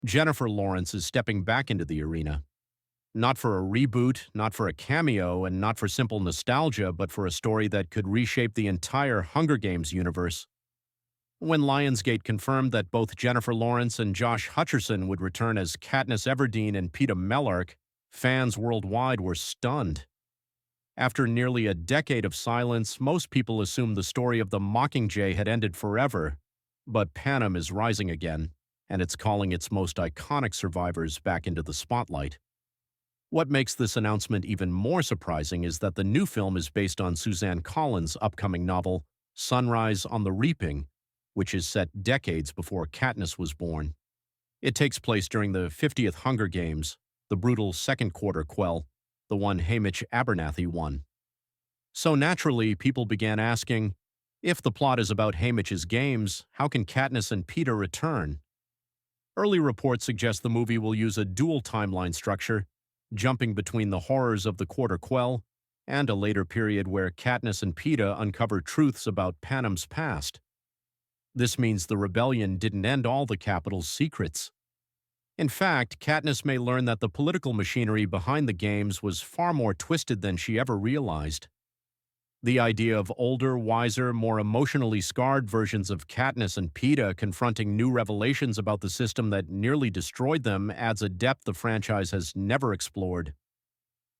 Jennifer Lawrence is stepping back into the arena. Not for a reboot, not for a cameo, and not for simple nostalgia, but for a story that could reshape the entire Hunger Games universe. When Lionsgate confirmed that both Jennifer Lawrence and Josh Hutcherson would return as Katniss Everdeen and Peeta Mellark, fans worldwide were stunned. After nearly a decade of silence, most people assumed the story of the Mockingjay had ended forever, but Panem is rising again, and it's calling its most iconic survivors back into the spotlight. What makes this announcement even more surprising is that the new film is based on Suzanne Collins' upcoming novel, Sunrise on the Reaping, which is set decades before Katniss was born. It takes place during the 50th Hunger Games, the brutal Second Quarter Quell, the one Haymitch Abernathy won. So naturally, people began asking, if the plot is about Haymitch's games, how can Katniss and Peeta return? Early reports suggest the movie will use a dual timeline structure, jumping between the horrors of the Quarter Quell and a later period where Katniss and Peeta uncover truths about Panem's past. This means the rebellion didn't end all the capital's secrets. In fact, Katniss may learn that the political machinery behind the games was far more twisted than she ever realized. The idea of older, wiser, more emotionally scarred versions of Katniss and Peeta confronting new revelations about the system that nearly destroyed them adds a depth the franchise has never explored.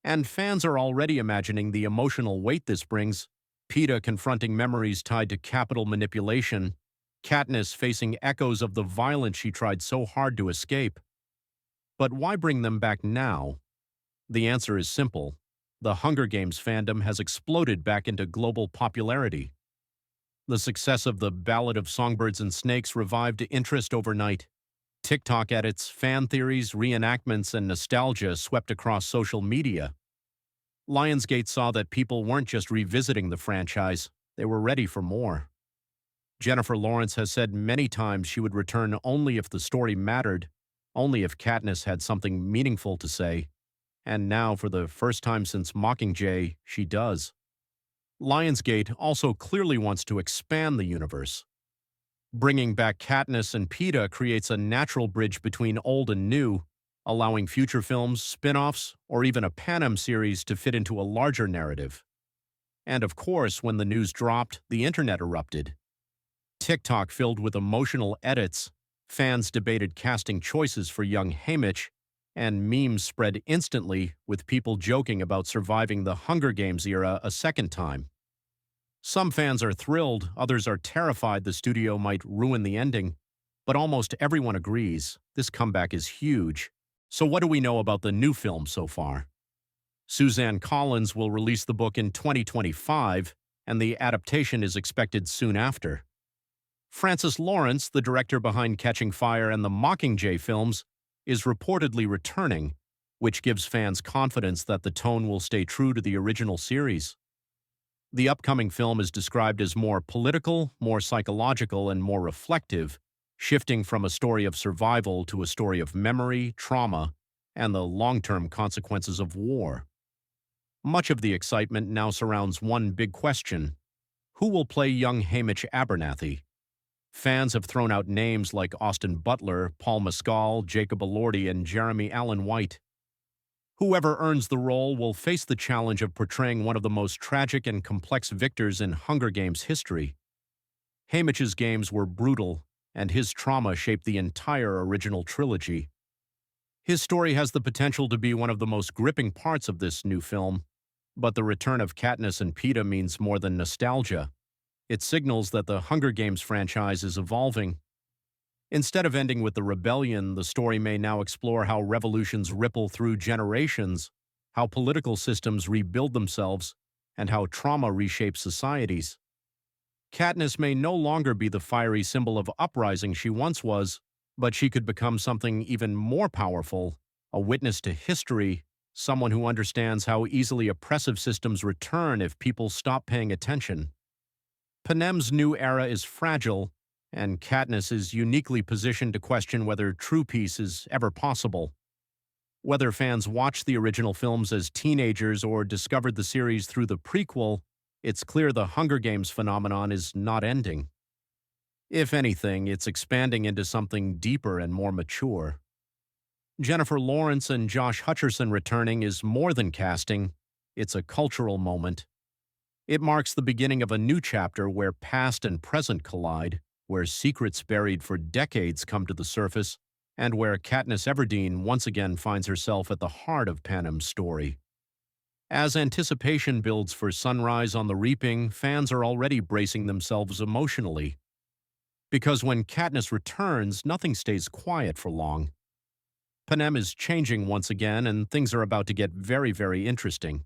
And fans are already imagining the emotional weight this brings: Peeta confronting memories tied to capital manipulation, Katniss facing echoes of the violence she tried so hard to escape. But why bring them back now? The answer is simple. The Hunger Games fandom has exploded back into global popularity. The success of the Ballad of Songbirds and Snakes revived interest overnight. TikTok edits, fan theories, reenactments, and nostalgia swept across social media. Lionsgate saw that people weren't just revisiting the franchise, they were ready for more. Jennifer Lawrence has said many times she would return only if the story mattered, only if Katniss had something meaningful to say. And now, for the first time since Mockingjay, she does. Lionsgate also clearly wants to expand the universe. Bringing back Katniss and Peeta creates a natural bridge between old and new, allowing future films, spin-offs, or even a Panem series to fit into a larger narrative. And of course, when the news dropped, the internet erupted. TikTok filled with emotional edits, fans debated casting choices for young Haymitch, and memes spread instantly, with people joking about surviving the Hunger Games era a second time. Some fans are thrilled, others are terrified the studio might ruin the ending, but almost everyone agrees this comeback is huge. So what do we know about the new film so far? Suzanne Collins will release the book in 2025, and the adaptation is expected soon after. Francis Lawrence, the director behind Catching Fire and the Mockingjay films, is reportedly returning, which gives fans confidence that the tone will stay true to the original series. The upcoming film is described as more political, more psychological, and more reflective, shifting from a story of survival to a story of memory, trauma, and the long-term consequences of war. Much of the excitement now surrounds one big question: who will play young Haymitch Abernathy? Fans have thrown out names like Austin Butler, Paul Mescal, Jacob Elordi, and Jeremy Allen White. Whoever earns the role will face the challenge of portraying one of the most tragic and complex victors in Hunger Games history. Haymitch's games were brutal, and his trauma shaped the entire original trilogy. His story has the potential to be one of the most gripping parts of this new film, but the return of Katniss and Peeta means more than nostalgia. It signals that the Hunger Games franchise is evolving. Instead of ending with the rebellion, the story may now explore how revolutions ripple through generations, how political systems rebuild themselves, and how trauma reshapes societies. Katniss may no longer be the fiery symbol of uprising she once was, but she could become something even more powerful: a witness to history, someone who understands how easily oppressive systems return if people stop paying attention. Panem's new era is fragile, and Katniss is uniquely positioned to question whether true peace is ever possible. Whether fans watched the original films as teenagers or discovered the series through the prequel, it's clear the Hunger Games phenomenon is not ending. If anything, it's expanding into something deeper and more mature. Jennifer Lawrence and Josh Hutcherson returning is more than casting, it's a cultural moment. It marks the beginning of a new chapter where past and present collide, where secrets buried for decades come to the surface, and where Katniss Everdeen once again finds herself at the heart of Panem's story. As anticipation builds for Sunrise on the Reaping, fans are already bracing themselves emotionally. Because when Katniss returns, nothing stays quiet for long. Panem is changing once again, and things are about to get very, very interesting.